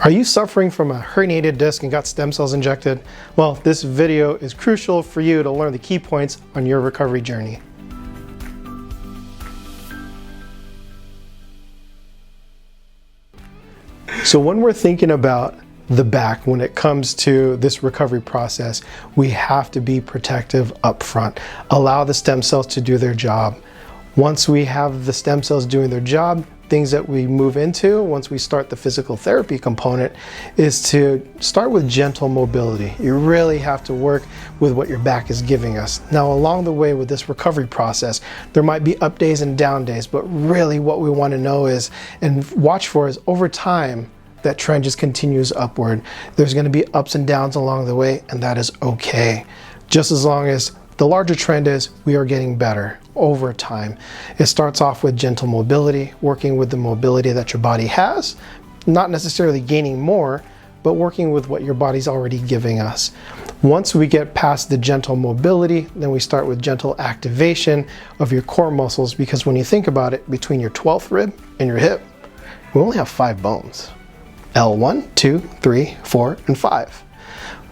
Are you suffering from a herniated disc and got stem cells injected? Well, this video is crucial for you to learn the key points on your recovery journey. So when we're thinking about the back, when it comes to this recovery process, we have to be protective up front. Allow the stem cells to do their job. Once we have the stem cells doing their job, things that we move into once we start the physical therapy component is to start with gentle mobility. You really have to work with what your back is giving us. Now, along the way with this recovery process, there might be up days and down days, but really what we want to know is, and watch for, is over time, that trend just continues upward. There's going to be ups and downs along the way, and that is okay. Just as long as the larger trend is we are getting better over time. It starts off with gentle mobility, working with the mobility that your body has, not necessarily gaining more, but working with what your body's already giving us. Once we get past the gentle mobility, then we start with gentle activation of your core muscles, because when you think about it, between your 12th rib and your hip, we only have 5 bones. L1, 2, 3, 4, and 5.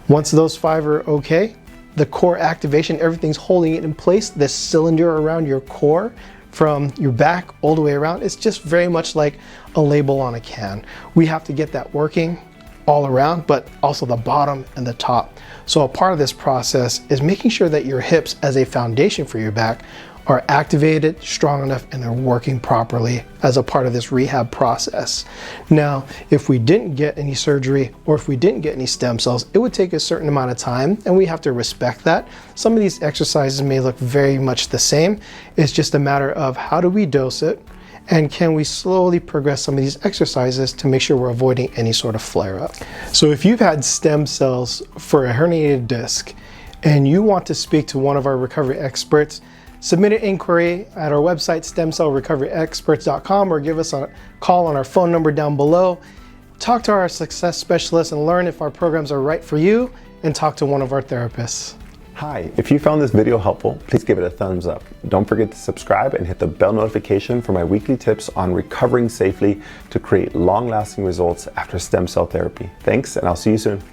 Once those 5 are okay, the core activation, everything's holding it in place. This cylinder around your core from your back all the way around, it's just very much like a label on a can. We have to get that working all around, but also the bottom and the top. So a part of this process is making sure that your hips as a foundation for your back are activated, strong enough, and they're working properly as a part of this rehab process. Now, if we didn't get any surgery or if we didn't get any stem cells, it would take a certain amount of time, and we have to respect that. Some of these exercises may look very much the same. It's just a matter of how do we dose it, and can we slowly progress some of these exercises to make sure we're avoiding any sort of flare-up. So if you've had stem cells for a herniated disc and you want to speak to one of our recovery experts, submit an inquiry at our website, stemcellrecoveryexperts.com, or give us a call on our phone number down below. Talk to our success specialist and learn if our programs are right for you, and talk to one of our therapists. Hi, if you found this video helpful, please give it a thumbs up. Don't forget to subscribe and hit the bell notification for my weekly tips on recovering safely to create long-lasting results after stem cell therapy. Thanks, and I'll see you soon.